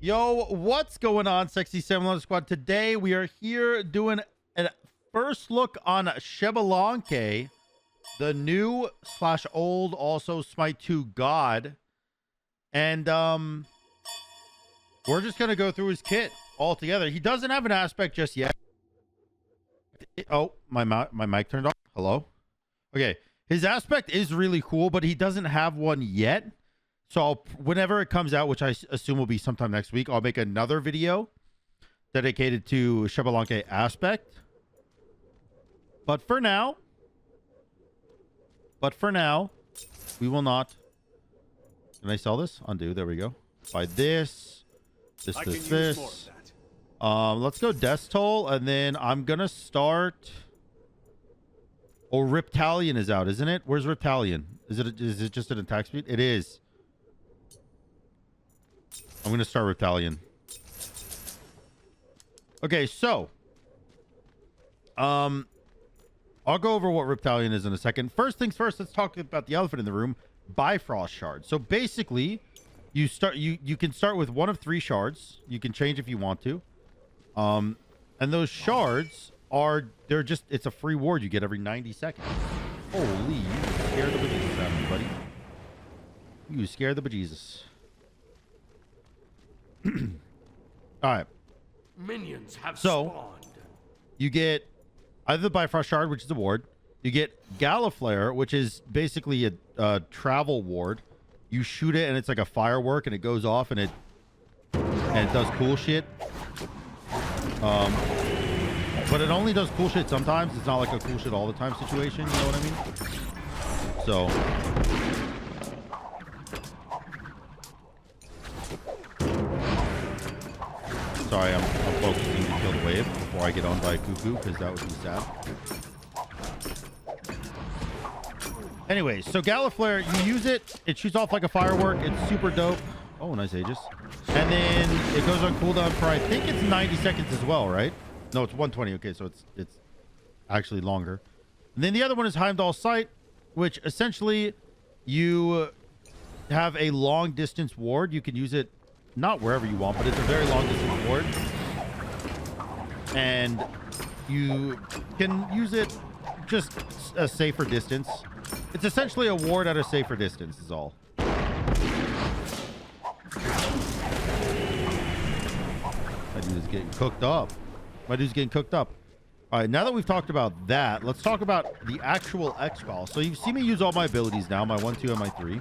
Yo, what's going on, Sexy Similar Squad? Today we are here doing a first look on Xbal, the new / old, also Smite 2 god. And we're just gonna go through his kit all together. He doesn't have an aspect just yet. Oh, my mic turned off. Hello. Okay, his aspect is really cool, but he doesn't have one yet. So whenever it comes out, which I assume will be sometime next week, I'll make another video dedicated to Xbal aspect. But for now, we will not. Can I sell this? Undo. There we go. Buy this. This. Let's go Death Toll, and then I'm gonna start. Oh, Riptalion is out, isn't it? Where's Riptalion? Is it just an attack speed? It is. I'm going to start Riptalion. Okay, so I'll go over what Riptalion is in a second. First things first, let's talk about the elephant in the room, Bifrost Shard. So basically, you can start with one of 3 shards. You can change if you want to. And those shards it's a free ward you get every 90 seconds. Holy, you scared the bejesus out of me, buddy. You scared the bejesus. All right. Minions have spawned. You get either the Bifrost Shard, which is a ward. You get Galliflare, which is basically a travel ward. You shoot it and it's like a firework and it goes off and it does cool shit. But it only does cool shit sometimes. It's not like a cool shit all the time situation. You know what I mean? So. Sorry, I'm focusing to kill the wave before I get on by a cuckoo, because that would be sad. Anyways, so Galliflare, you use it. It shoots off like a firework. It's super dope. Oh, nice Aegis. And then it goes on cooldown for, I think it's 90 seconds as well, right? No, it's 120. Okay, so it's actually longer. And then the other one is Heimdall Sight, which essentially you have a long distance ward. You can use it not wherever you want, but it's a very long distance ward, and you can use it just a safer distance. It's essentially a ward at a safer distance is all. My dude is getting cooked up. All right, now that we've talked about that, let's talk about the actual Xbal. So you've seen me use all my abilities now, my 1, 2, and my 3.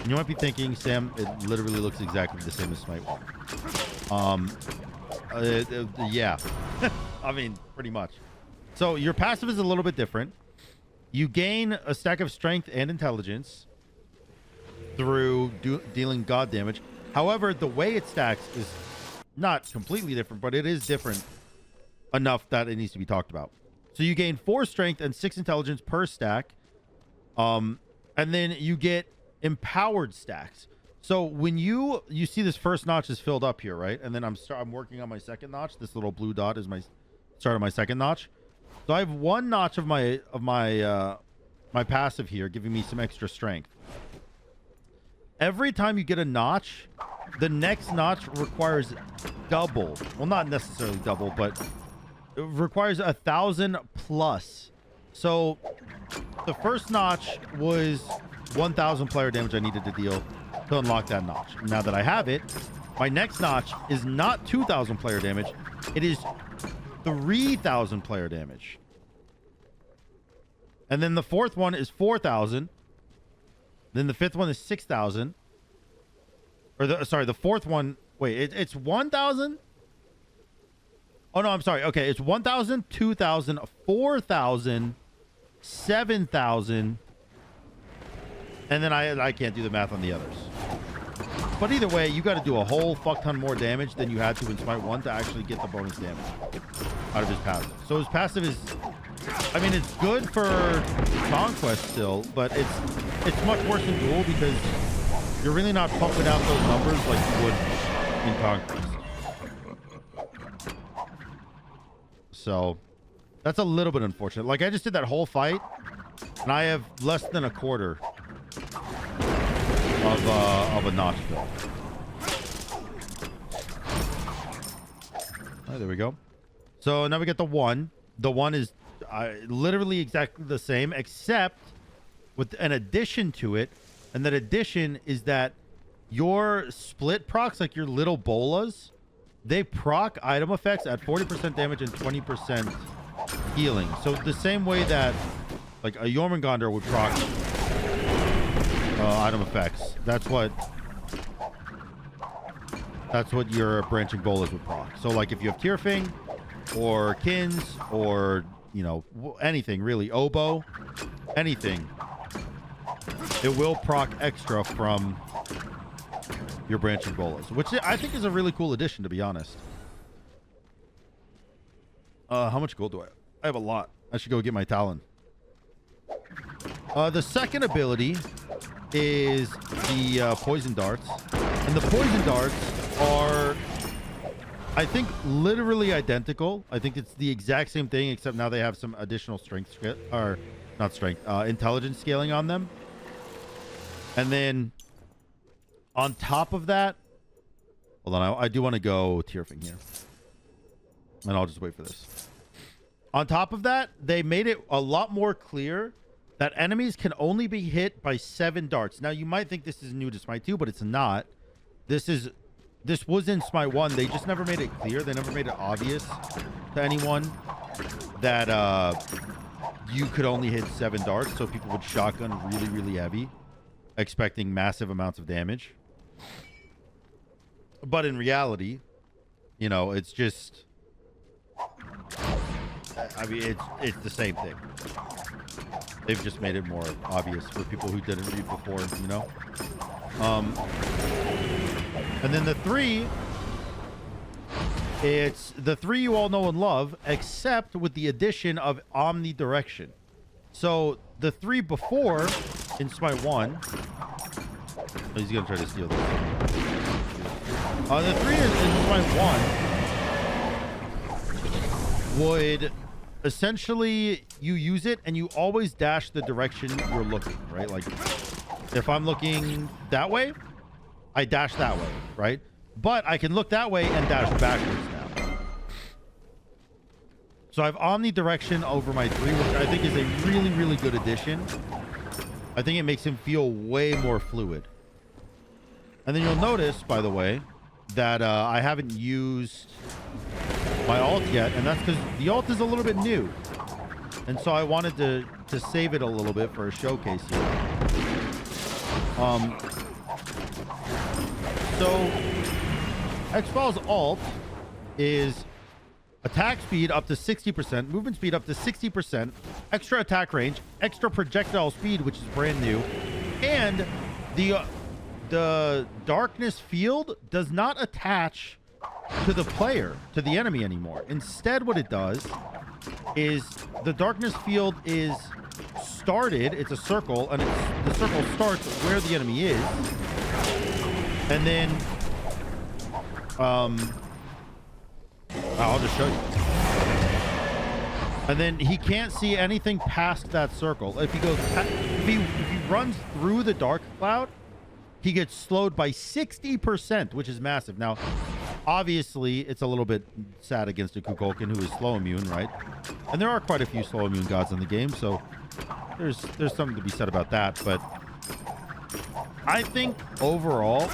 And you might be thinking, Sam, it literally looks exactly the same as Smite 1. Yeah. I mean, pretty much. So your passive is a little bit different. You gain a stack of strength and intelligence through dealing god damage. However, the way it stacks is not completely different, but it is different enough that it needs to be talked about. So you gain 4 strength and 6 intelligence per stack. And then you get empowered stacks. So when you see this first notch is filled up here, right? And then I'm working on my second notch. This little blue dot is my start of my second notch. So I have 1 notch of my passive here, giving me some extra strength. Every time you get a notch, the next notch requires double. Well, not necessarily double, but it requires 1,000 plus. So the first notch was 1,000 player damage I needed to deal to unlock that notch. Now that I have it, my next notch is not 2,000 player damage. It is 3,000 player damage. And then the 4th one is 4,000. Then the 5th one is 6,000. Or the 4th one. Wait, it's 1,000? Oh, no, I'm sorry. Okay, it's 1,000, 2,000, 4,000, 7,000. And then I can't do the math on the others. But either way, you got to do a whole fuck ton more damage than you had to in Smite 1 to actually get the bonus damage out of his passive. So his passive is, I mean, it's good for Conquest still, but it's much worse in Duel because you're really not pumping out those numbers like you would in Conquest. So that's a little bit unfortunate. Like, I just did that whole fight and I have less than a quarter of a notch fill. right, there we go. So now we get the 1. The 1 is literally exactly the same, except with an addition to it. And that addition is that your split procs, like your little bolas, they proc item effects at 40% damage and 20% healing. So the same way that like a Jormungandr would proc item effects. That's what your branching bolas would proc. So like if you have Tyrfing or Kins or, you know, anything really, Oboe, anything, it will proc extra from your branching bolas, which I think is a really cool addition, to be honest. How much gold do I have? I have a lot. I should go get my Talon. The second ability is the poison darts. And the poison darts are, I think, literally identical. I think it's the exact same thing, except now they have some additional strength, or not strength, intelligence scaling on them. And then on top of that, hold on, I do want to go Tyrfing here. And I'll just wait for this. On top of that, they made it a lot more clear that enemies can only be hit by 7 darts. Now, you might think this is new to Smite 2, but it's not. This was in Smite 1. They just never made it clear. They never made it obvious to anyone that you could only hit 7 darts. So people would shotgun really, really heavy, expecting massive amounts of damage. But in reality, you know, it's just, I mean, it's the same thing. They've just made it more obvious for people who didn't read before, you know? And then the 3, it's the 3 you all know and love, except with the addition of omnidirection. So the 3 before in Smite 1, oh, he's gonna try to steal this. The 3 in Smite 1 would essentially, you use it and you always dash the direction you're looking, right? Like if I'm looking that way, I dash that way, right? But I can look that way and dash backwards now. So I have omnidirection over my 3, which I think is a really, really good addition. I think it makes him feel way more fluid. And then you'll notice, by the way, that I haven't used my ult yet, and that's because the ult is a little bit new. And so I wanted to save it a little bit for a showcase here. So Xbal's ult is attack speed up to 60%, movement speed up to 60%, extra attack range, extra projectile speed, which is brand new, and the darkness field does not attach to the player, to the enemy anymore. Instead, what it does is the darkness field is started, it's a circle, and the circle starts where the enemy is, and then I'll just show you. And then he can't see anything past that circle. If he goes, if he runs through the dark cloud, he gets slowed by 60%, which is massive. Now, obviously, it's a little bit sad against a Kukulkan who is slow immune, right? And there are quite a few slow immune gods in the game, so there's something to be said about that. But I think overall,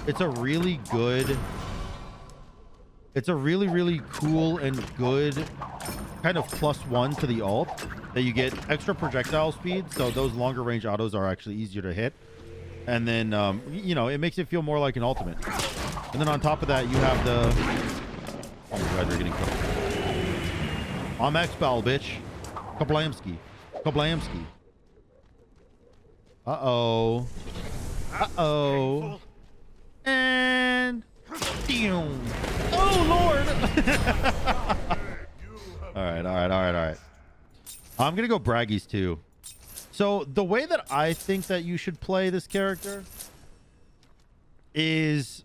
it's a really good, it's a really, really cool and good kind of +1 to the ult that you get extra projectile speed. So those longer range autos are actually easier to hit. And then, you know, it makes it feel more like an ultimate. And then on top of that, you have the... Oh my god, they're getting cooked. I'm Xbal, bitch. Kablamski. Kablamski. Uh-oh. Uh-oh. And... Damn. Oh, Lord! Alright. I'm gonna go Braggies, too. So, the way that I think that you should play this character is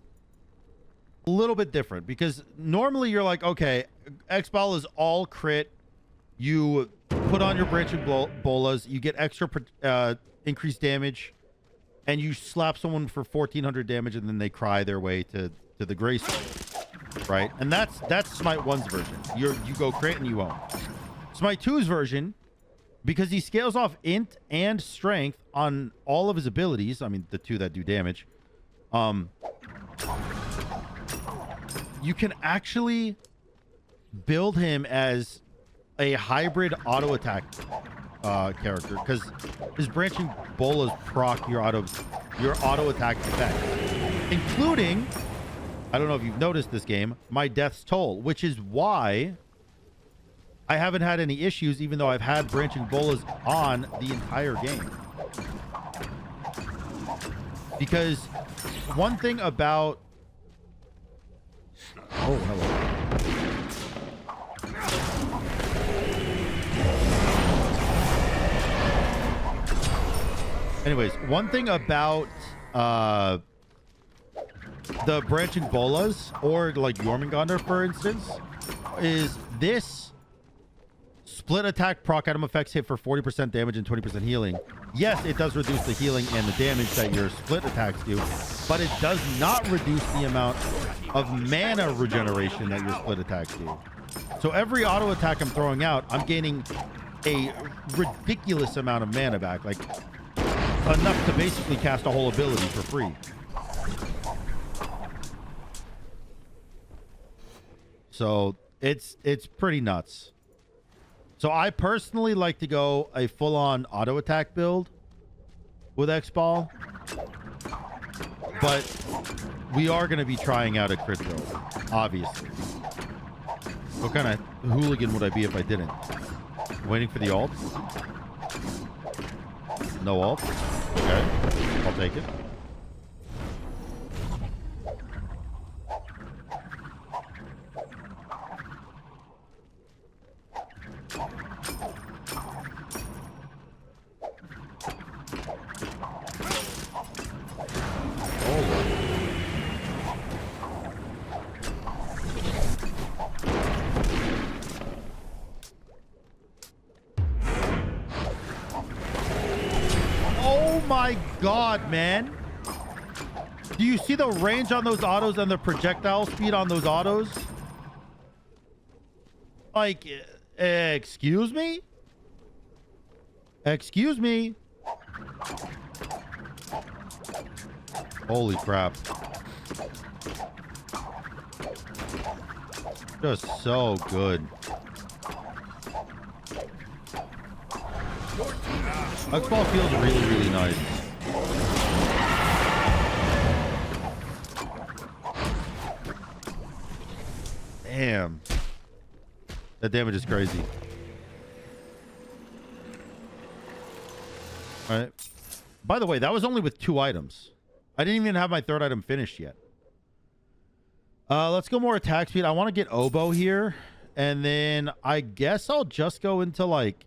a little bit different, because normally you're like, okay, Xbal is all crit. You put on your branching bolas, you get extra increased damage, and you slap someone for 1400 damage, and then they cry their way to the grace. right? And that's Smite 1's version. You go crit and you own. Smite 2's version, because he scales off int and strength on all of his abilities. I mean, the two that do damage. You can actually build him as a hybrid auto attack character, because his branching bolas proc your auto attack effect, including, I don't know if you've noticed this game, my Death's Toll, which is why I haven't had any issues, even though I've had branching bolas on the entire game. Because one thing about... Oh, hello. Anyways, one thing about the branching bolas, or like Jormungandr, for instance, is this split attack proc item effects hit for 40% damage and 20% healing. Yes, it does reduce the healing and the damage that your split attacks do, but it does not reduce the amount of mana regeneration that your split attacks do. So every auto attack I'm throwing out, I'm gaining a ridiculous amount of mana back, like enough to basically cast a whole ability for free. So it's pretty nuts. So I personally like to go a full-on auto attack build with Xbal, but we are going to be trying out a crit build, obviously. What kind of hooligan would I be if I didn't? Waiting for the ult? No ult? Okay, I'll take it. My God, man. Do you see the range on those autos and the projectile speed on those autos? Like, excuse me? Excuse me? Holy crap. Just so good. Xbal feels really, really nice. Damn. That damage is crazy. All right. By the way, that was only with 2 items. I didn't even have my 3rd item finished yet. Let's go more attack speed. I want to get Oboe here. And then I guess I'll just go into like...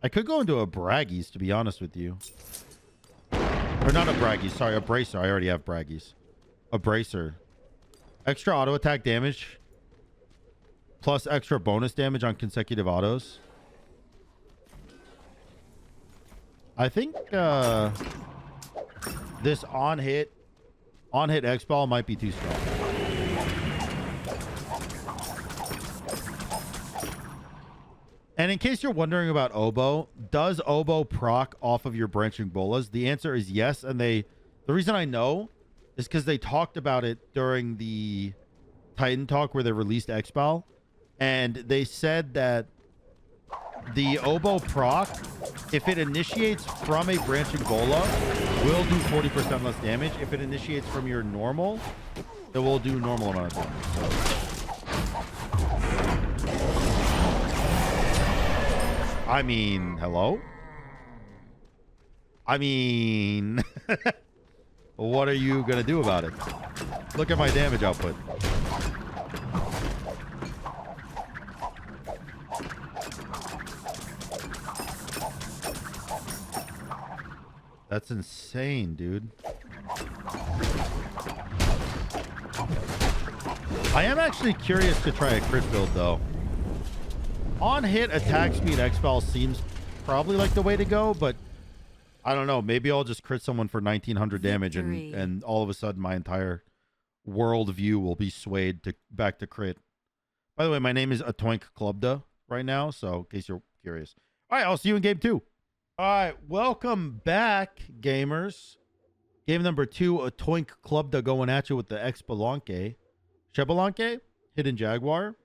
I could go into a Braggies, to be honest with you. Or not a Braggies, sorry, a Bracer. I already have Braggies. A Bracer. Extra auto attack damage. Plus extra bonus damage on consecutive autos. I think this on-hit Xbal might be too strong. And in case you're wondering about Oboe, does Oboe proc off of your branching bolas? The answer is yes. And the reason I know is because they talked about it during the Titan talk where they released Xbal. And they said that the Oboe proc, if it initiates from a branching bola, will do 40% less damage. If it initiates from your normal, it will do normal amount of damage. So. I mean, hello? I mean, what are you going to do about it? Look at my damage output. That's insane, dude. I am actually curious to try a crit build, though. On hit attack speed Xbal seems probably like the way to go, but I don't know. Maybe I'll just crit someone for 1900 damage and all of a sudden my entire worldview will be swayed to back to crit. By the way, my name is Atoink Clubda right now, so in case you're curious. All right, I'll see you in game 2. All right, welcome back, gamers. Game number 2, Atoink Clubda going at you with the Xbalanque. Xbalanque, Hidden Jaguar.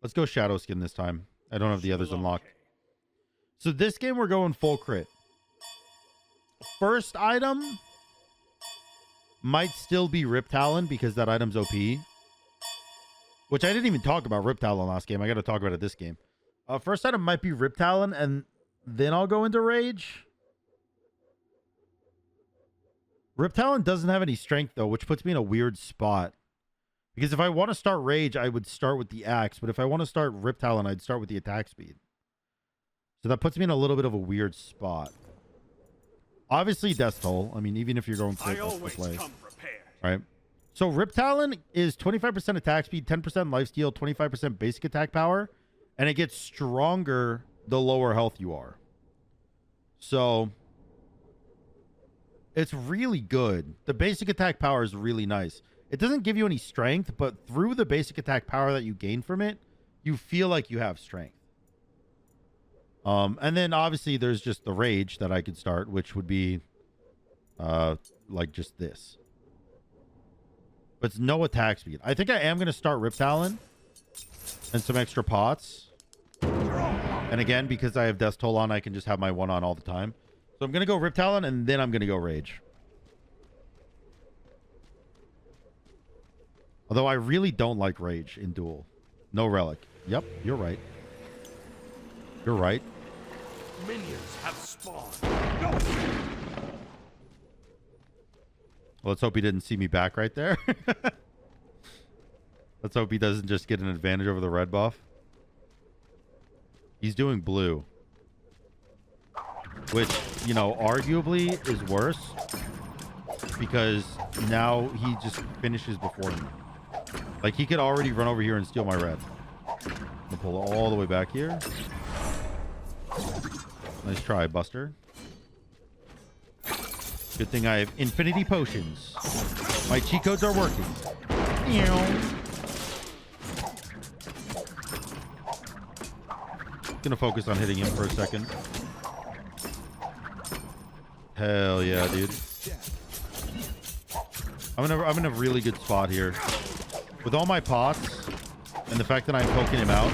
Let's go Shadow Skin this time. I don't have the others unlocked. So this game, we're going full crit. First item might still be Rip Talon because that item's OP. Which I didn't even talk about Rip Talon last game. I got to talk about it this game. First item might be Rip Talon, and then I'll go into Rage. Rip Talon doesn't have any strength, though, which puts me in a weird spot. Because if I want to start Rage, I would start with the Axe. But if I want to start Rip Talon, I'd start with the attack speed. So that puts me in a little bit of a weird spot. Obviously, Death Toll. I mean, even if you're going crit, that's the play. Right? So Rip Talon is 25% attack speed, 10% lifesteal, 25% basic attack power. And it gets stronger the lower health you are. So it's really good. The basic attack power is really nice. It doesn't give you any strength, but through the basic attack power that you gain from it, you feel like you have strength. And then obviously there's just the Rage that I could start, which would be like just this. But it's no attack speed. I think I am going to start Rip Talon and some extra pots. And again, because I have Death Toll on, I can just have my one on all the time. So I'm going to go Rip Talon, and then I'm going to go Rage. Although I really don't like Rage in Duel. No Relic. Yep, you're right. You're right. Minions have spawned. No. Well, let's hope he didn't see me back right there. Let's hope he doesn't just get an advantage over the red buff. He's doing blue. Which, you know, arguably is worse. Because now he just finishes before me. Like, he could already run over here and steal my red. I'm gonna pull all the way back here. Nice try, Buster. Good thing I have infinity potions. My cheat codes are working. Gonna focus on hitting him for a second. Hell yeah, dude. I'm in a really good spot here. With all my pots and the fact that I'm poking him out.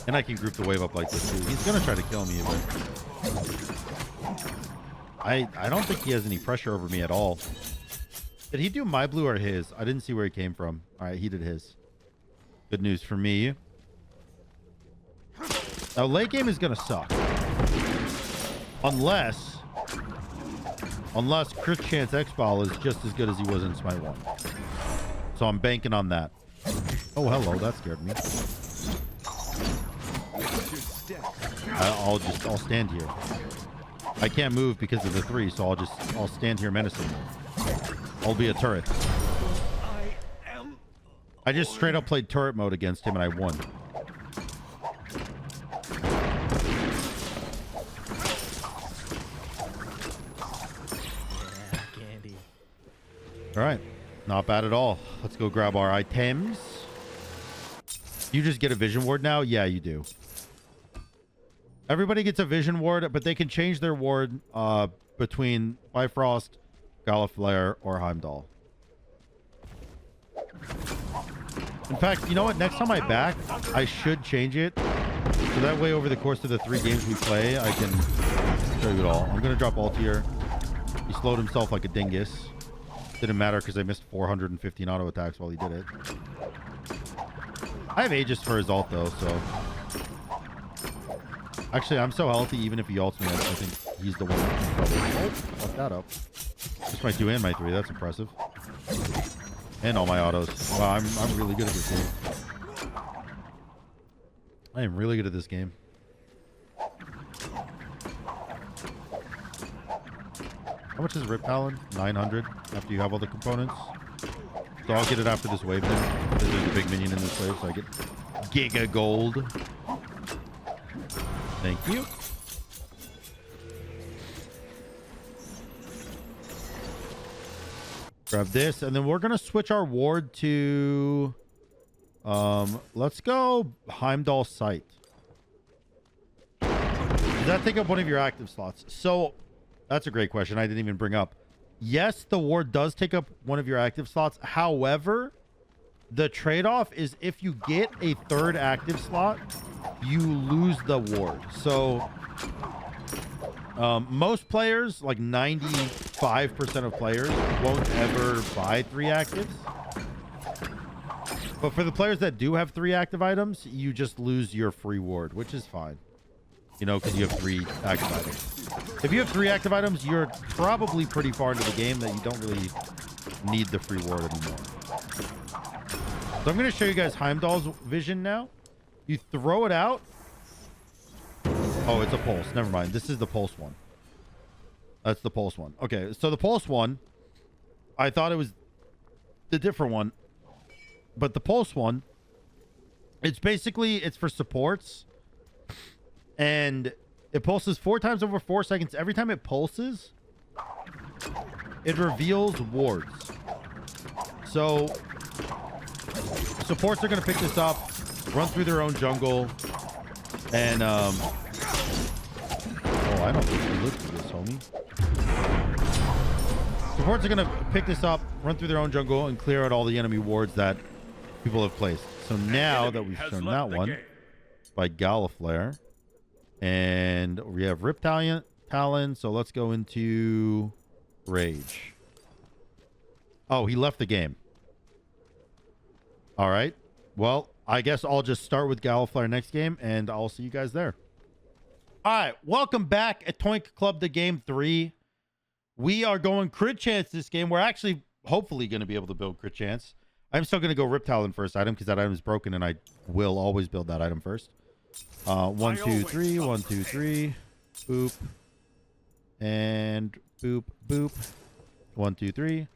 And I can group the wave up like this too. He's gonna try to kill me, but I don't think he has any pressure over me at all. Did he do my blue or his? I didn't see where he came from. All right, he did his. Good news for me. Now, late game is going to suck. Unless crit chance Xbal is just as good as he was in Smite 1. So I'm banking on that. Oh, hello. That scared me. I'll stand here. I can't move because of the 3, so I'll stand here menacingly. I'll be a turret. I just straight up played turret mode against him and I won. Candy. All right. Not bad at all. Let's go grab our items. You just get a vision ward now? Yeah, you do. Everybody gets a vision ward, but they can change their ward between Bifrost, Galliflare, or Heimdall. In fact, you know what? Next time I back, I should change it. So that way, over the course of the 3 games we play, I can show you it all. I'm going to drop ult here. He slowed himself like a dingus. Didn't matter because I missed 415 auto attacks while he did it. I have Aegis for his ult, though, so... Actually, I'm so healthy, even if he ults me, I think he's the one that's in trouble. Oh, fuck that up. Just my 2 and my 3. That's impressive. And all my autos. Wow, I'm really good at this game. I am really good at this game. How much is Rip Talon? 900 after you have all the components. So I'll get it after this wave then. Because there's a big minion in this wave, so I get Giga Gold. Thank you. Grab this, and then we're gonna switch our ward to let's go Heimdall Sight. Does that take up one of your active slots? So that's a great question. I didn't even bring up. Yes, the ward does take up one of your active slots. However, the trade-off is if you get a third active slot, you lose the ward. So most players, like 95% of players, won't ever buy 3 actives. But for the players that do have 3 active items, you just lose your free ward, which is fine. You know, because you have 3 active items. If you have 3 active items, you're probably pretty far into the game that you don't really need the free ward anymore. So I'm going to show you guys Heimdall's vision now. You throw it out. Oh, it's a pulse. Never mind. This is the pulse one. That's the pulse one. Okay, so the pulse one, I thought it was the different one. But the pulse one, it's for supports. And it pulses 4 times over 4 seconds. Every time it pulses, it reveals wards. So supports are going to pick this up, run through their own jungle, and oh, I don't think we lived through this, homie. Supports are going to pick this up, run through their own jungle, and clear out all the enemy wards that people have placed. So now that we've shown that one by Galliflare, and we have Rip Talon, so let's go into Rage. Oh, he left the game. All right. Well, I guess I'll just start with Galliflare next game, and I'll see you guys there. All right. Welcome back at Toink Club to Game 3. We are going crit chance this game. We're actually hopefully going to be able to build crit chance. I'm still going to go Rip Talon first item because that item is broken, and I will always build that item first. 1, 2, 3. 1, 2, 3. Boop. And boop, boop. 1, 2, 3.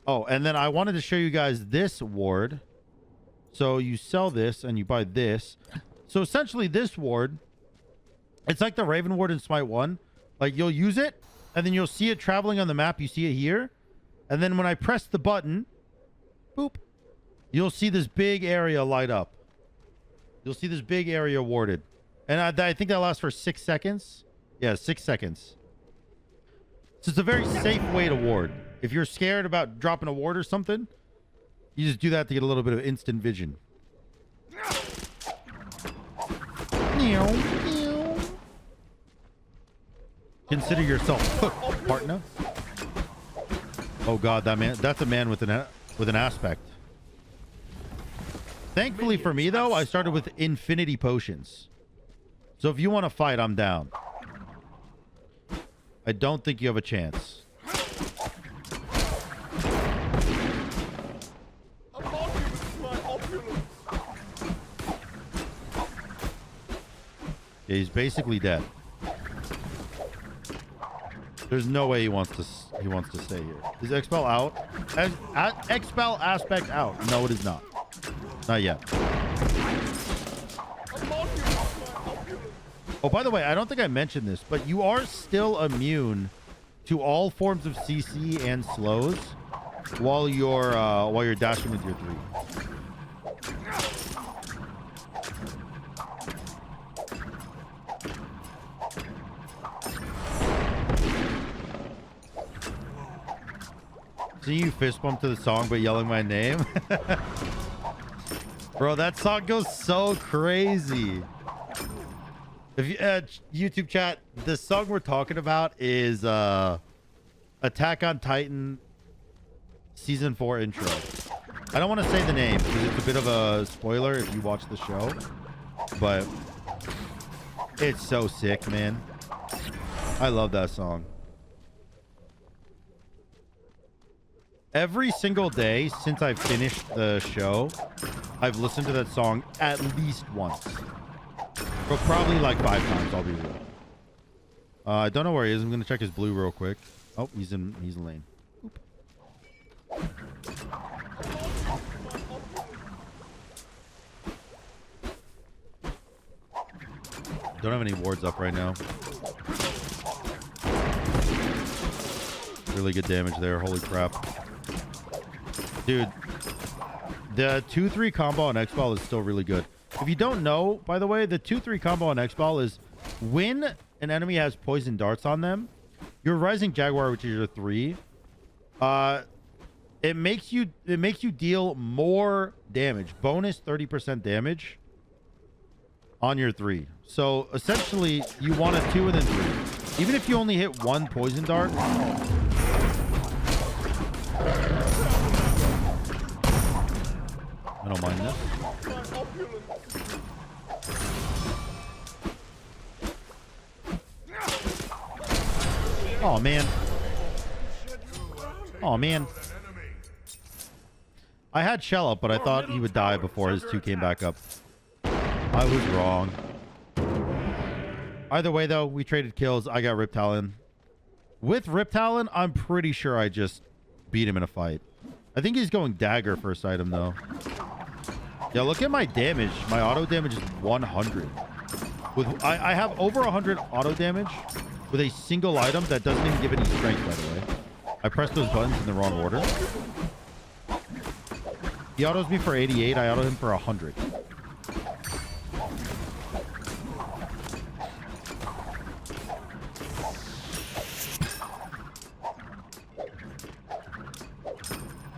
Oh, and then I wanted to show you guys this ward. So you sell this and you buy this. So essentially this ward, it's like the Raven ward in Smite 1. Like you'll use it and then you'll see it traveling on the map. You see it here. And then when I press the button, boop, you'll see this big area light up. You'll see this big area warded. And I think that lasts for 6 seconds. Yeah, 6 seconds. So it's a very safe way to ward. If you're scared about dropping a ward or something, you just do that to get a little bit of instant vision. Consider yourself cooked, partner. Oh god, that's a man with an aspect. Thankfully for me though, I started with infinity potions. So if you want to fight, I'm down. I don't think you have a chance. Yeah, he's basically dead. There's no way he wants to stay here. Is Xbal out? Xbal aspect out. No, it is not. Not yet. Oh, by the way, I don't think I mentioned this, but you are still immune to all forms of CC and slows while you're dashing with your 3. See you fist bump to the song but yelling my name. Bro, that song goes so crazy. If you YouTube chat, the song we're talking about is Attack on Titan season 4 intro. I don't want to say the name because it's a bit of a spoiler if you watch the show, but it's so sick, man. I love that song. Every single day since I've finished the show, I've listened to that song at least once. But probably like 5 times, I'll be real. I don't know where he is. I'm going to check his blue real quick. Oh, he's in lane. Oop. Don't have any wards up right now. Really good damage there. Holy crap. Dude, the 2-3 combo on Xbal is still really good. If you don't know, by the way, the 2-3 combo on Xbal is when an enemy has poison darts on them, your Rising Jaguar, which is your 3, it makes you deal more damage, bonus 30% damage on your 3. So essentially, you want a 2 and then 3. Even if you only hit 1 poison dart. I don't mind this. Oh man. Oh man. I had Shell up, but I thought he would die before his 2 came back up. I was wrong. Either way, though, we traded kills. I got Rip Talon. With Rip Talon, I'm pretty sure I just beat him in a fight. I think he's going dagger first item, though. Yeah, look at my damage. My auto damage is 100. I have over 100 auto damage with a single item that doesn't even give any strength, by the way. I pressed those buttons in the wrong order. He autos me for 88. I auto him for 100.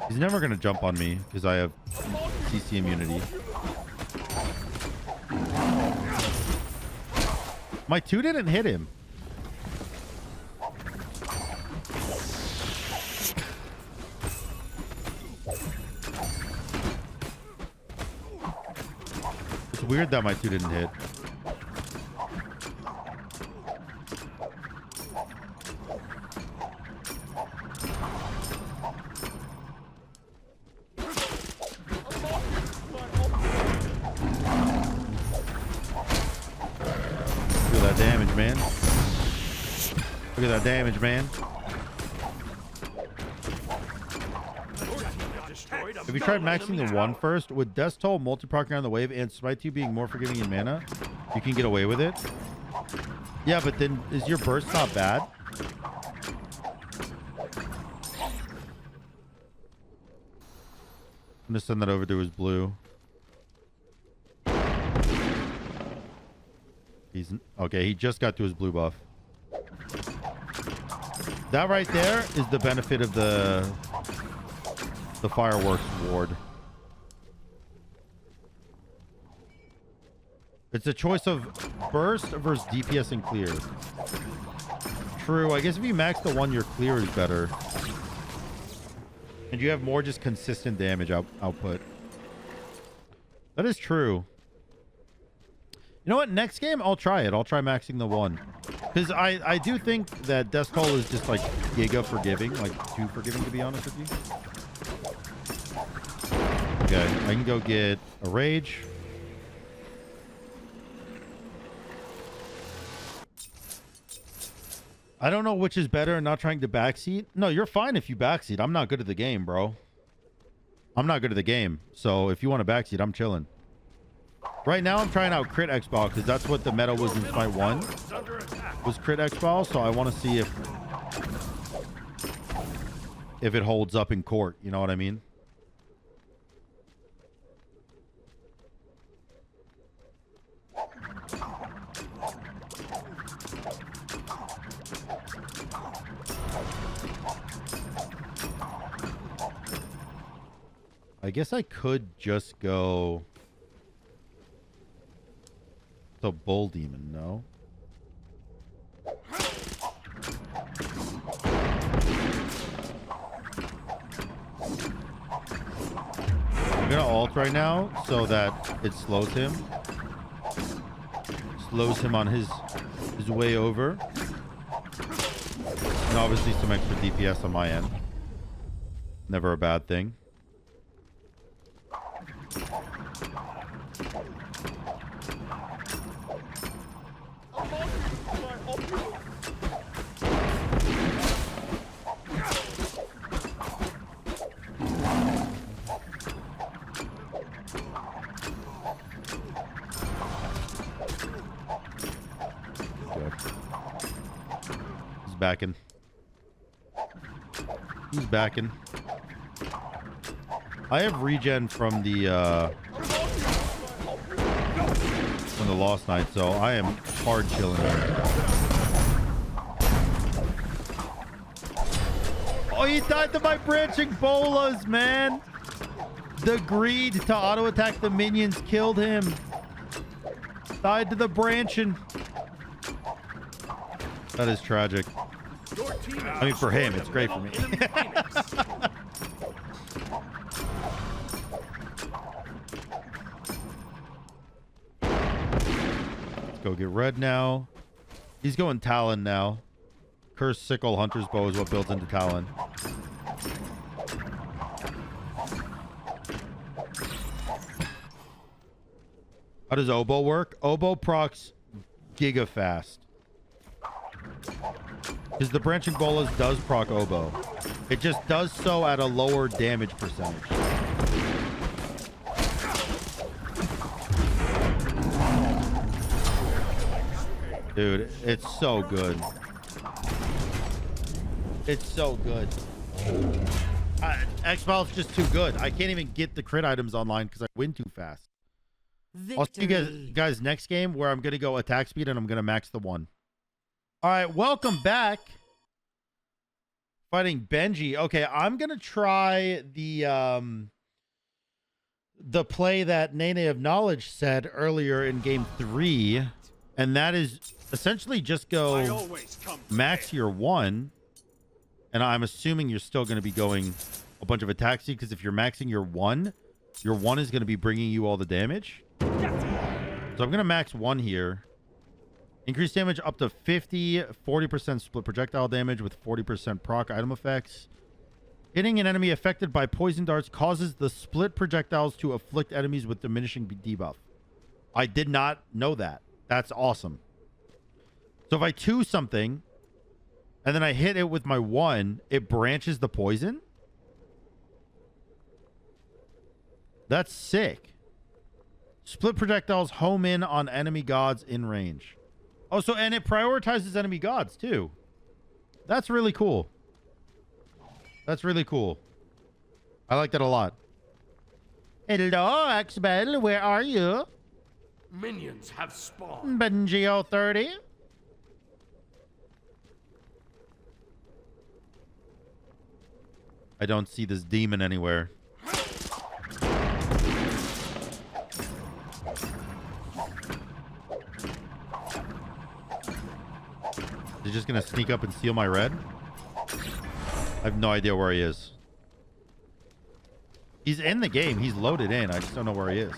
He's never going to jump on me because I have CC immunity. My 2 didn't hit him. It's weird that my 2 didn't hit. Man, look at that damage, man. Have you tried maxing the 1 first? With Death Toll, multi-proccing on the wave, and Smite 2 being more forgiving in mana, you can get away with it. Yeah, but then is your burst not bad? I'm gonna send that over to his blue. He's okay. He just got to his blue buff. That right there is the benefit of the fireworks ward. It's a choice of burst versus DPS and clear. True. I guess if you max the 1, your clear is better, and you have more just consistent damage output. That is true. You know what? Next game, I'll try it. I'll try maxing the 1. Because I do think that Death Toll is just like giga forgiving. Like too forgiving, to be honest with you. Okay, I can go get a Rage. I don't know which is better, not trying to backseat. No, you're fine if you backseat. I'm not good at the game, bro. I'm not good at the game. So if you want to backseat, I'm chilling. Right now, I'm trying out crit Xbal because that's what the meta was in Smite 1. Was crit Xbal, so I want to see if it holds up in court. You know what I mean? I guess I could just go the Bull Demon, no? I'm gonna ult right now so that it slows him. Slows him on his way over. And obviously some extra DPS on my end. Never a bad thing. Backing. He's backing. I have regen from the Lost Night, so I am hard chilling here. Oh, he died to my branching bolas, man. The greed to auto attack the minions killed him. Died to the branching. That is tragic. I mean, for him, it's great for me. Let's go get red now. He's going Talon now. Cursed Sickle Hunter's Bow is what builds into Talon. How does Oboe work? Oboe procs giga fast. Because the branching bolas does proc Oboe. It just does so at a lower damage percentage. Dude, it's so good. It's so good. Xbal's just too good. I can't even get the crit items online because I win too fast. Victory. I'll see you guys next game where I'm going to go attack speed and I'm going to max the 1. All right, welcome back. Fighting Benji. Okay, I'm going to try the play that Nene of Knowledge said earlier in game 3, and that is essentially just go max your 1, and I'm assuming you're still going to be going a bunch of attack speed, because if you're maxing your 1 is going to be bringing you all the damage. So I'm going to max 1 here. Increase damage up to 50, 40% split projectile damage with 40% proc item effects. Hitting an enemy affected by poison darts causes the split projectiles to afflict enemies with diminishing debuff. I did not know that. That's awesome. So if I 2 something and then I hit it with my 1, it branches the poison. That's sick. Split projectiles home in on enemy gods in range. Oh, so, and it prioritizes enemy gods too. That's really cool. That's really cool. I like that a lot. Hello, Xbal. Where are you? Minions have spawned. Benji 30. I don't see this demon anywhere. He's just gonna sneak up and steal my red? I have no idea where he is. He's in the game. He's loaded in. I just don't know where he is.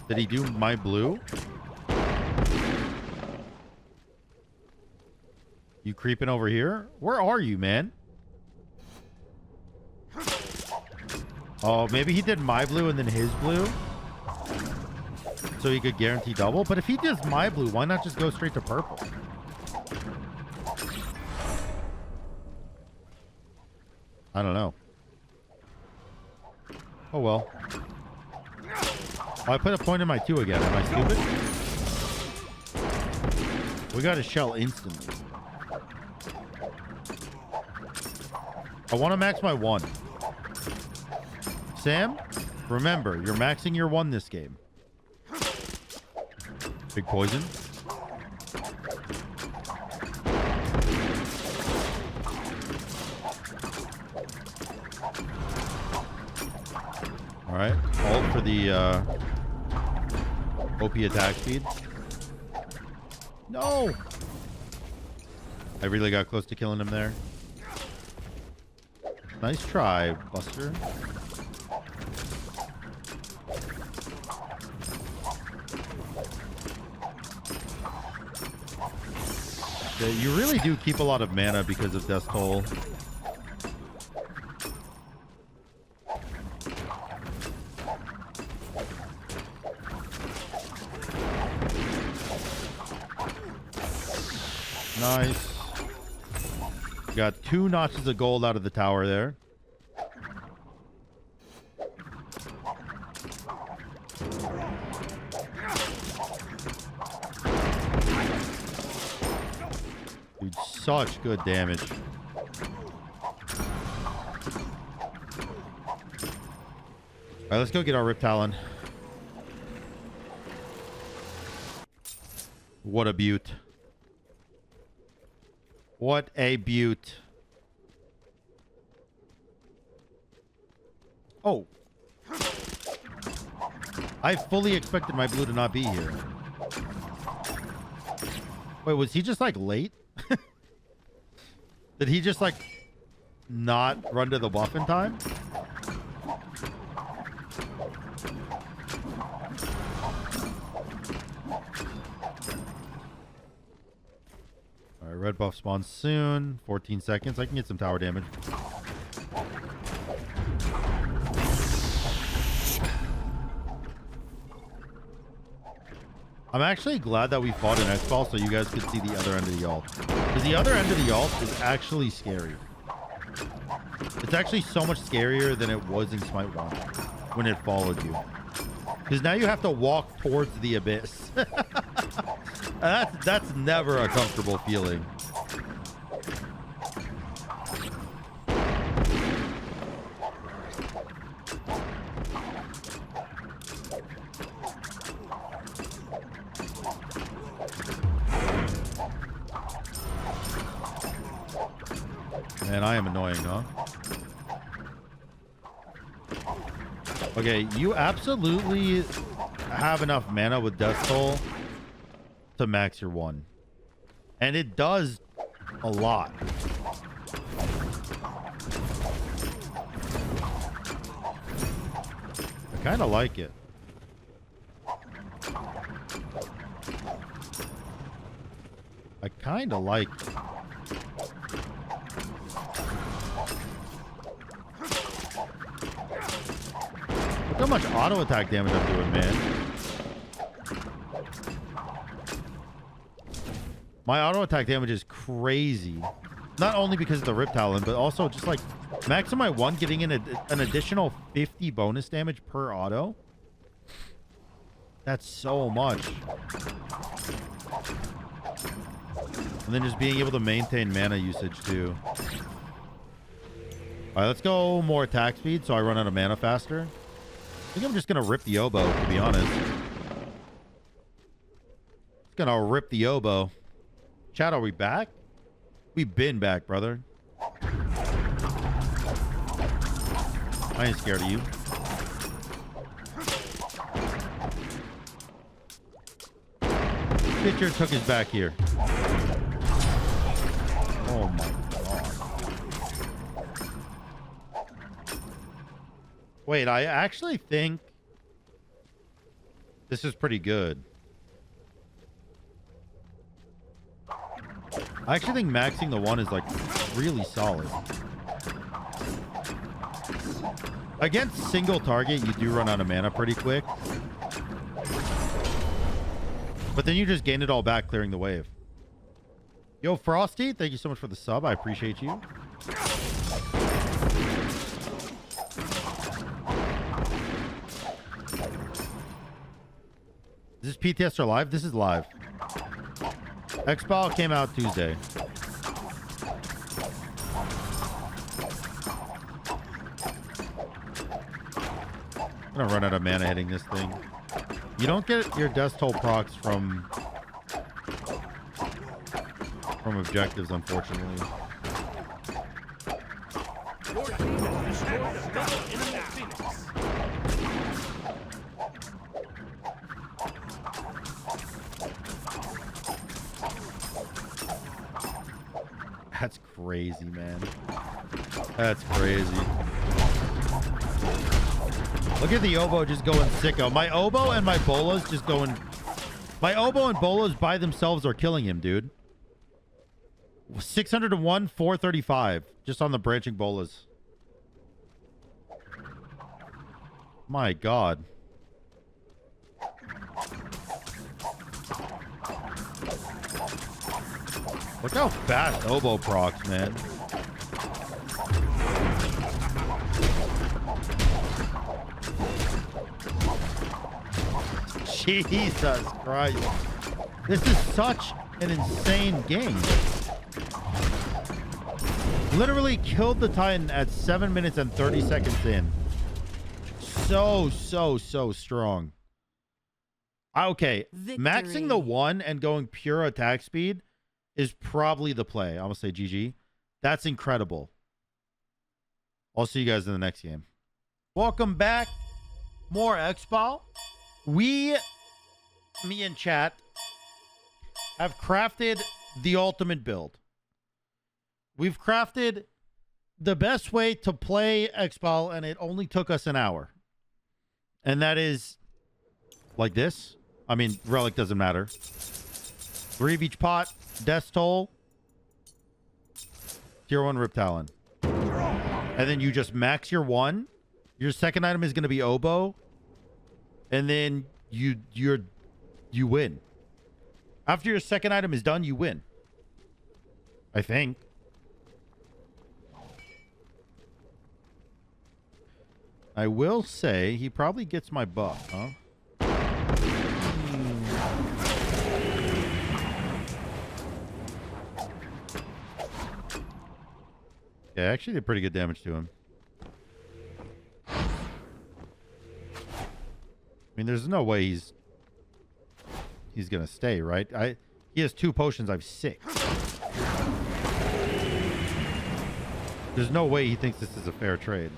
Did he do my blue? You creeping over here? Where are you, man? Oh, maybe he did my blue and then his blue? So he could guarantee double? But if he does my blue, why not just go straight to purple? I don't know. Oh, well. Oh, I put a point in my 2 again. Am I stupid? We got a shell instantly. I want to max my 1. Sam, remember, you're maxing your 1 this game. Big poison. All right, ult for the OP attack speed. No! I really got close to killing him there. Nice try, Buster. Yeah, you really do keep a lot of mana because of Death Toll. Nice. Got 2 notches of gold out of the tower there. Dude, such good damage. right, let's go get our Rip Talon. What a beaut. What a beaut. Oh. I fully expected my blue to not be here. Wait, was he just like late? Did he just like not run to the buff in time? All right, red buff spawns soon. 14 seconds. I can get some tower damage. I'm actually glad that we fought an Xbal so you guys could see the other end of the ult. Because the other end of the ult is actually scary. It's actually so much scarier than it was in Smite 1 when it followed you. Because now you have to walk towards the abyss. That's never a comfortable feeling. Man, I am annoying, huh? Okay, you absolutely have enough mana with Death Toll to max your one. And it does a lot. I kind of like it. I kind of like it. Look how much auto attack damage I'm doing, man. My auto attack damage is crazy. Not only because of the Rip Talon, but also just like maxing my one, getting in an additional 50 bonus damage per auto. That's so much. And then just being able to maintain mana usage too. All right, let's go more attack speed so I run out of mana faster. I think I'm just going to rip the oboe, to be honest. Just going to rip the oboe. Chat, are we back? We've been back, brother. I ain't scared of you. Pitcher took his back here. Oh my god. Wait, I actually think this is pretty good. I actually think maxing the one is like really solid. Against single target, you do run out of mana pretty quick. But then you just gain it all back clearing the wave. Yo, Frosty, thank you so much for the sub. I appreciate you. Is this PTS or live? This is live. Xbal came out Tuesday. I'm gonna run out of mana hitting this thing. You don't get your Death Toll procs from objectives, unfortunately. Your team has destroyed a double enemy Phoenix. That's crazy, man. That's crazy. Look at the oboe just going sicko. My oboe and my bolas just going... My oboe and bolas by themselves are killing him, dude. 601, 435. Just on the branching bolas. My god. Look how fast oboe procs, man. Jesus Christ. This is such an insane game. Literally killed the Titan at 7 minutes and 30 seconds in. so strong. Okay, maxing the 1 and going pure attack speed is probably the play. I'm gonna say GG. That's incredible. I'll see you guys in the next game. Welcome back. More Xbal. Me and chat have crafted the ultimate build. We've crafted the best way to play Xbal, and it only took us an hour. And that is like this. I mean, relic doesn't matter. 3 of each pot, Death Toll, Tier 1 Rip Talon. And then you just max your 1. Your second item is going to be Oboe. And then you win. After your second item is done, you win. I think. I will say he probably gets my buff, huh? Yeah, actually did pretty good damage to him. I mean, there's no way he's gonna stay, right? He has 2 potions, I have 6. There's no way he thinks this is a fair trade.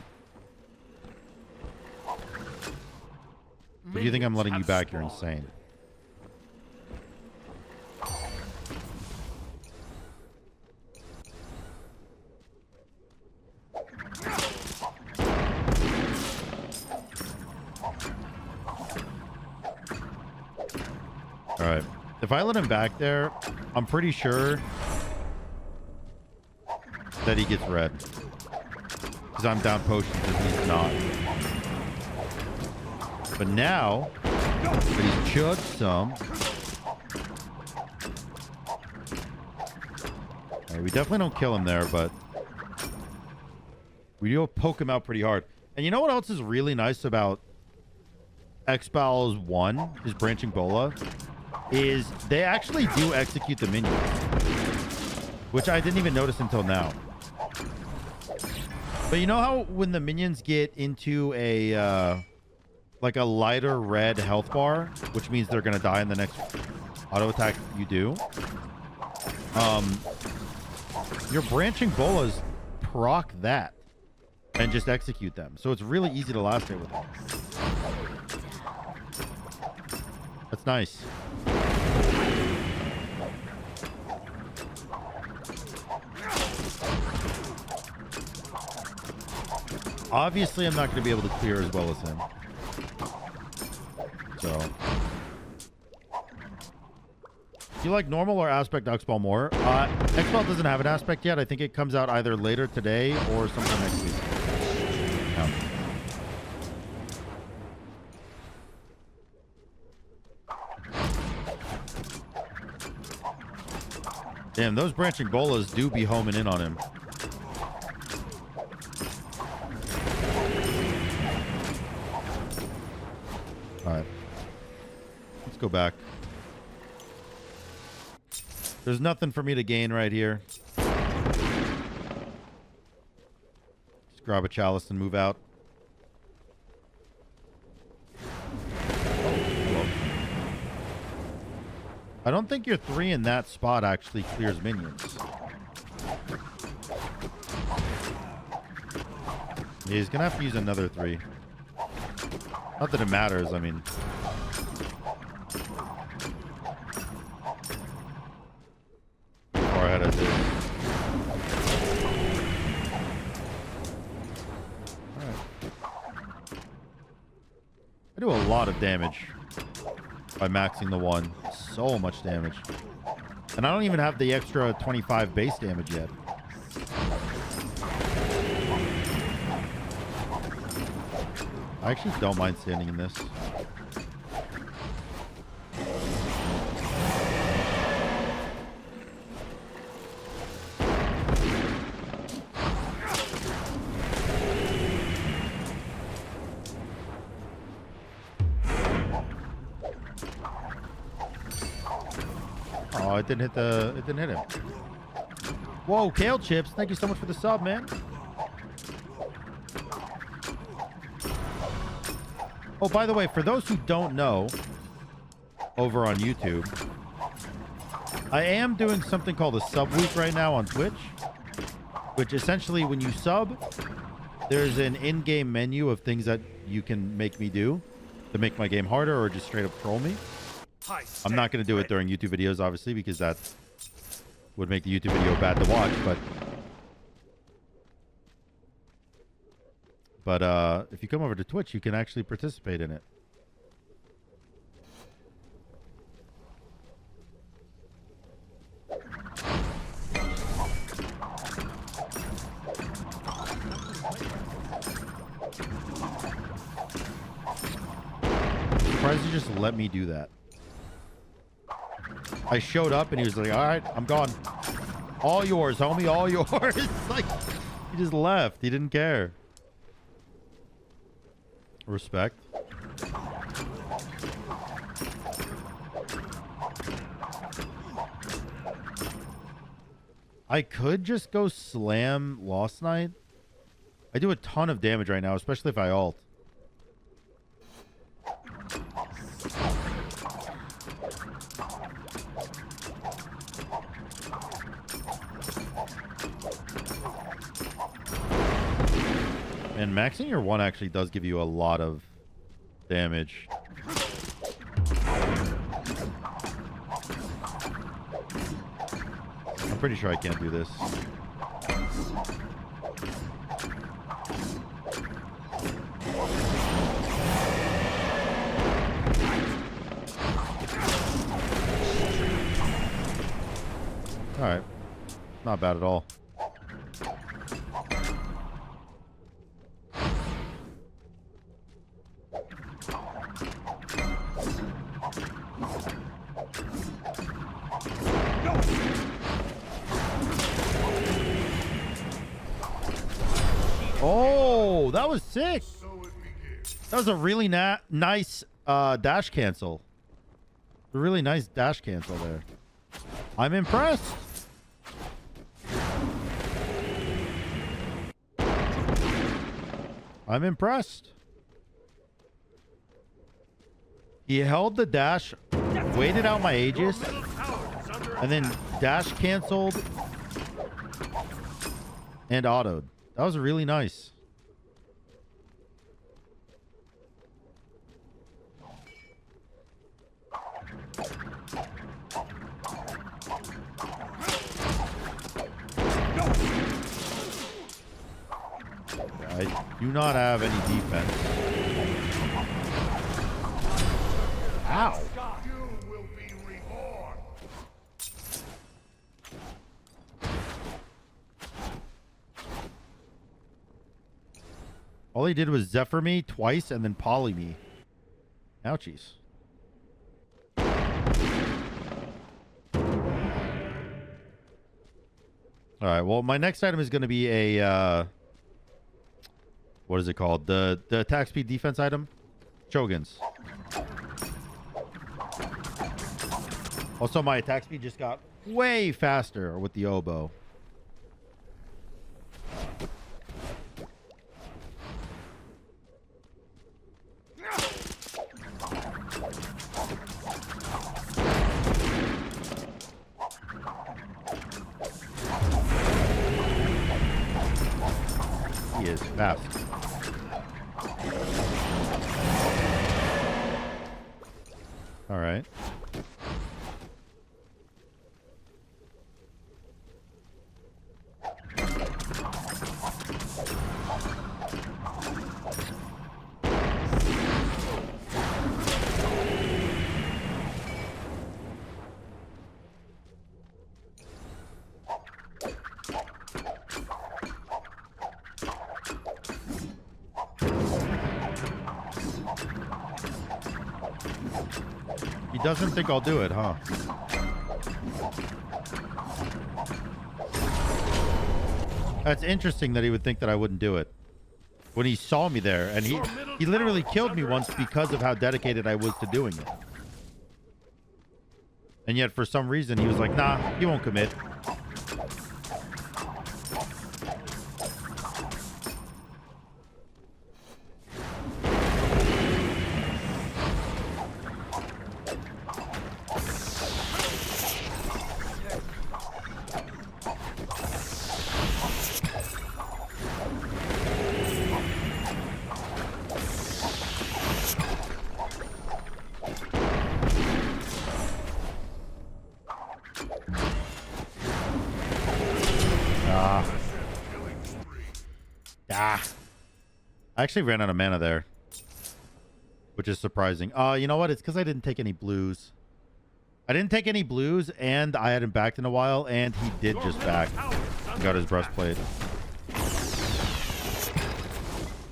If you think I'm letting you back, you're insane. All right. If I let him back there, I'm pretty sure that he gets red. Because I'm down potions and he's not. But now that he's chugged some. Right, we definitely don't kill him there, but we do poke him out pretty hard. And you know what else is really nice about Xbal's 1, his branching bola, is they actually do execute the minions, which I didn't even notice until now. But you know how when the minions get into a like a lighter red health bar, which means they're gonna die in the next auto attack you do, your branching bolas proc that and just execute them, so it's really easy to last hit with them. That's nice. Obviously, I'm not going to be able to clear as well as him. So, do you like normal or aspect Xbal more? Xbal doesn't have an aspect yet. I think it comes out either later today or sometime next week. Yeah. Damn, those branching bolas do be homing in on him. Alright. Let's go back. There's nothing for me to gain right here. Just grab a chalice and move out. Oh, I don't think your 3 in that spot actually clears minions. Yeah, he's gonna have to use another 3. Not that it matters, I mean. Far ahead of this. Alright. I do a lot of damage by maxing the 1. So much damage. And I don't even have the extra 25 base damage yet. I actually don't mind standing in this. Oh, it didn't hit him. Whoa, Kale Chips, thank you so much for the sub, man. Oh, by the way, for those who don't know, over on YouTube, I am doing something called a sub week right now on Twitch, which essentially when you sub, there's an in-game menu of things that you can make me do to make my game harder or just straight up troll me. I'm not going to do it during YouTube videos, obviously, because that would make the YouTube video bad to watch, but if you come over to Twitch, you can actually participate in it. Surprised he just let me do that. I showed up and he was like, all right, I'm gone. All yours, homie, all yours. Like, he just left. He didn't care. Respect. I could just go slam Lost Knight. I do a ton of damage right now, especially if I ult. And maxing your 1 actually does give you a lot of damage. I'm pretty sure I can't do this. All right. Not bad at all. Oh, that was sick. That was a really nice dash cancel. A really nice dash cancel there. I'm impressed. I'm impressed. He held the dash, waited out my Aegis, and then dash canceled and autoed. That was really nice. I do not have any defense. Ow. You will be reborn. All he did was Zephyr me twice and then poly me. Ouchies. All right, well, my next item is going to be a, what is it called? The attack speed defense item? Shoguns. Also, my attack speed just got way faster with the oboe. He is fast. All right. He doesn't think I'll do it, huh? That's interesting that he would think that I wouldn't do it. When he saw me there, and he literally killed me once because of how dedicated I was to doing it. And yet, for some reason, he was like, nah, he won't commit. Ah. I actually ran out of mana there, which is surprising. You know what? It's because I didn't take any blues. I didn't take any blues, and I hadn't backed in a while, and he did just back. He got his breastplate.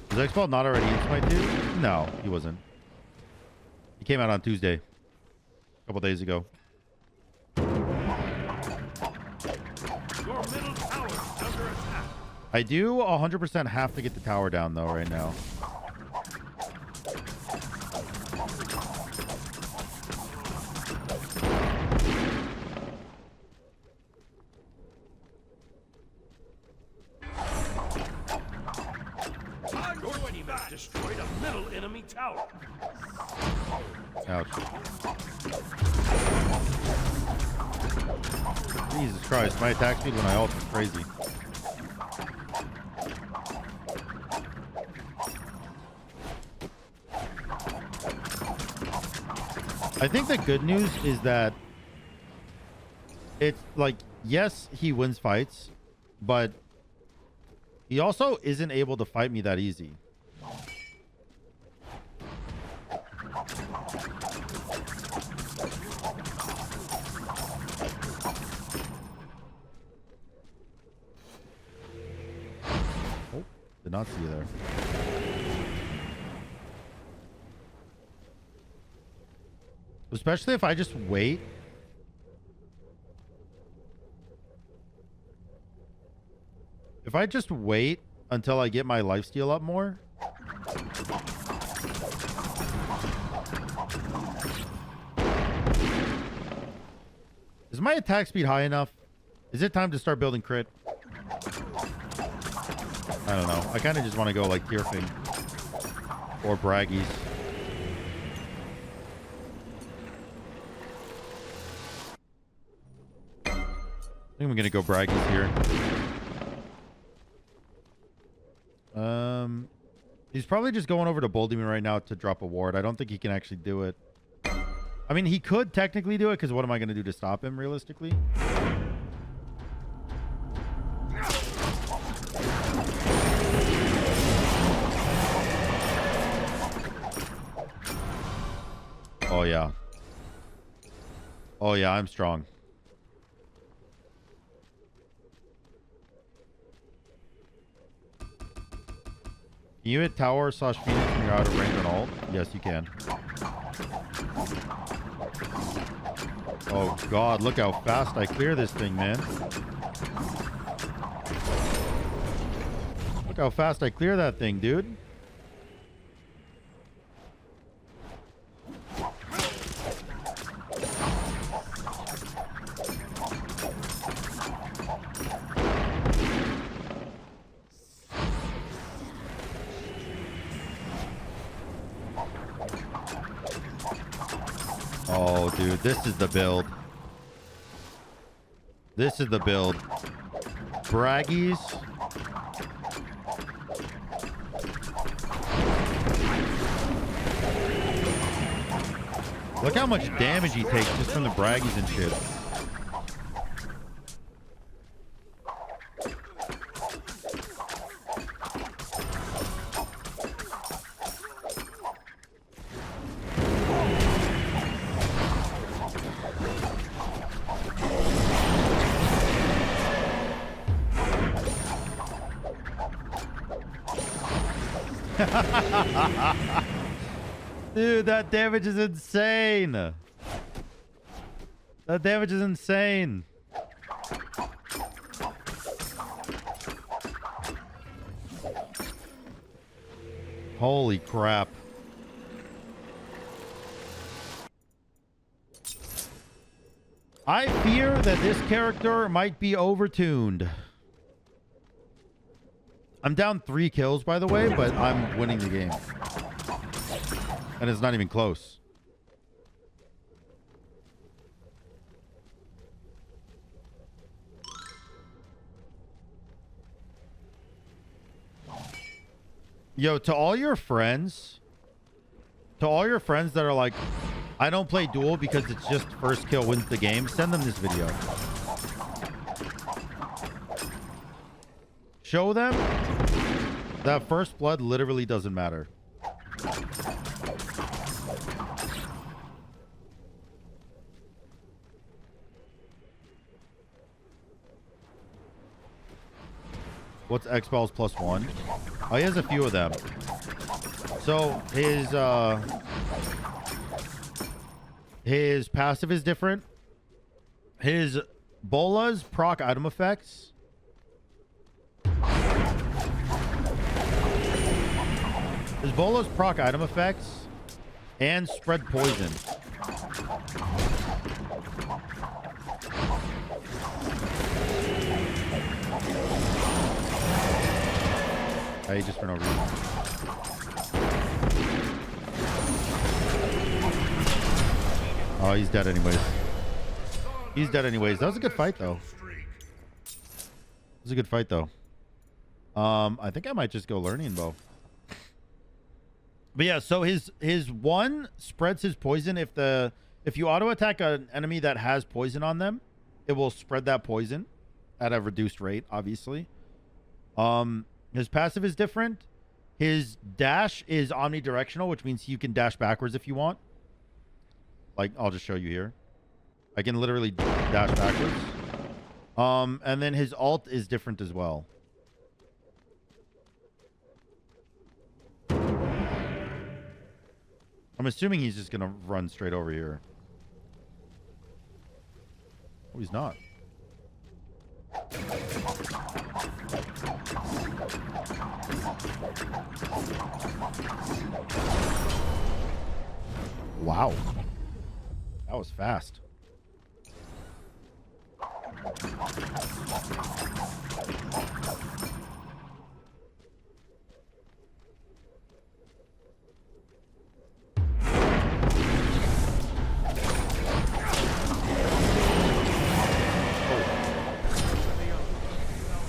Was Xbal not already in Smite 2? No, he wasn't. He came out on Tuesday, a couple days ago. Your middle tower is under attack. I do 100% have to get the tower down, though, right now. Your team has destroyed a middle enemy tower. Ouch. Jesus Christ, my attack speed when I ult is crazy. I think the good news is that it's like, yes, he wins fights, but he also isn't able to fight me that easy. Oh, did not see you there. Especially if I just wait. If I just wait until I get my lifesteal up more. Is my attack speed high enough? Is it time to start building crit? I don't know. I kind of just want to go like tier thing or braggies. I think I'm gonna go braggies here. He's probably just going over to Boldemon right now to drop a ward. I don't think he can actually do it. I mean, he could technically do it, because what am I gonna do to stop him realistically? Oh yeah. Oh yeah, I'm strong. Can you hit tower / Phoenix when you're out of range on ult? Yes, you can. Oh god, look how fast I clear this thing, man. Look how fast I clear that thing, dude. Oh, dude, this is the build. This is the build. Braggies. Look how much damage he takes just from the braggies and shit. Dude, that damage is insane. That damage is insane. Holy crap. I fear that this character might be overtuned. I'm down 3 kills, by the way, but I'm winning the game. And it's not even close. Yo, to all your friends that are like, I don't play Duel because it's just first kill wins the game, send them this video. show them that first blood literally doesn't matter. What's Xbal's +1? Oh, he has a few of them. So his passive is different. His bolas proc item effects. His bolas proc item effects and spread poison. Hey, just for no reason. Oh, he's dead anyways. He's dead anyways. That was a good fight though. It was a good fight though. I think I might just go learning bow. But yeah, so his one spreads his poison. If you auto attack an enemy that has poison on them, it will spread that poison at a reduced rate, obviously. His passive is different. His dash is omnidirectional, which means you can dash backwards if you want. Like, I'll just show you here. I can literally dash backwards. And then his ult is different as well. I'm assuming he's just going to run straight over here. Oh, he's not. Wow. That was fast.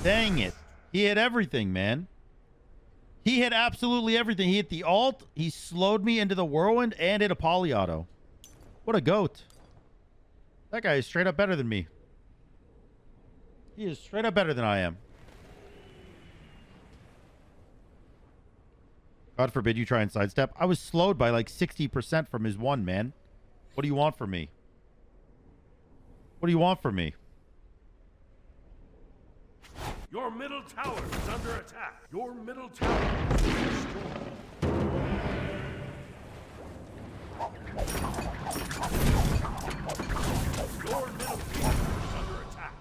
Dang it. He hit everything, man. He hit absolutely everything. He hit the ult. He slowed me into the whirlwind and hit a poly auto. What a goat. That guy is straight up better than me. He is straight up better than I am. God forbid you try and sidestep. I was slowed by like 60% from his one, man. What do you want from me? What do you want from me? Your middle tower is under attack. Your middle tower is destroyed. Your middle tower is under attack.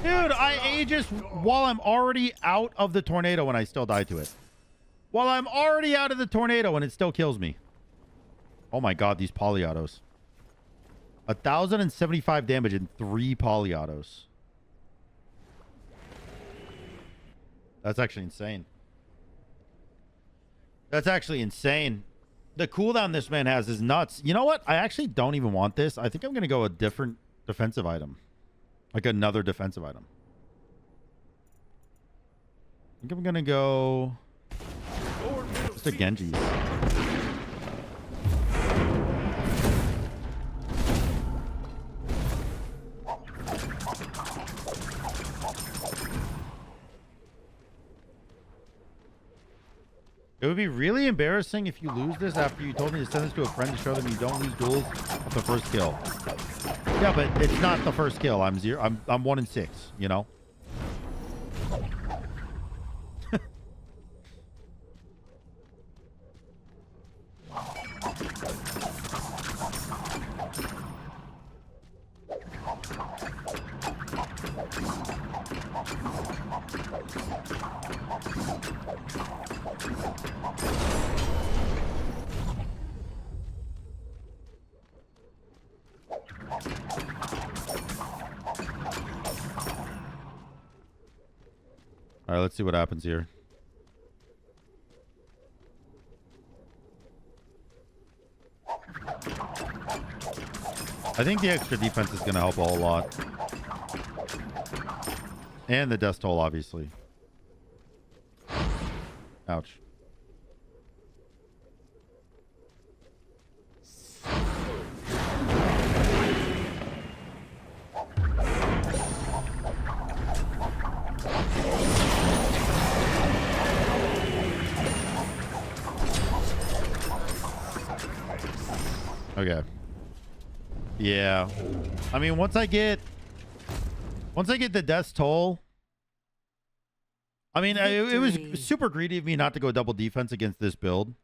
Dude, I aegis while I'm already out of the tornado and I still die to it. While I'm already out of the tornado and it still kills me. Oh my god, these poly autos. 1,075 damage in 3 poly autos. That's actually insane. That's actually insane. The cooldown this man has is nuts. You know what? I actually don't even want this. I think I'm going to go a different defensive item. Like another defensive item. I think I'm going to go just a Genji's. It would be really embarrassing if you lose this after you told me to send this to a friend to show them you don't lose duels with the first kill. Yeah, but it's not the first kill. I'm 1 in 6, you know? All right, let's see what happens here. I think the extra defense is going to help a whole lot. And the death toll, obviously. Ouch. Okay. Yeah. I mean, once I get the death toll, I mean, it was super greedy of me not to go double defense against this build.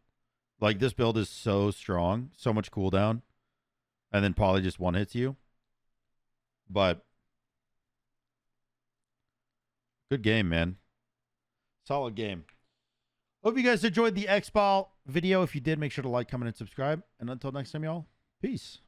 Like, this build is so strong, so much cooldown, and then Polly just one hits you. But good game, man. Solid game. Hope you guys enjoyed the Xbal video. If you did, make sure to like, comment, and subscribe. And until next time, y'all, peace.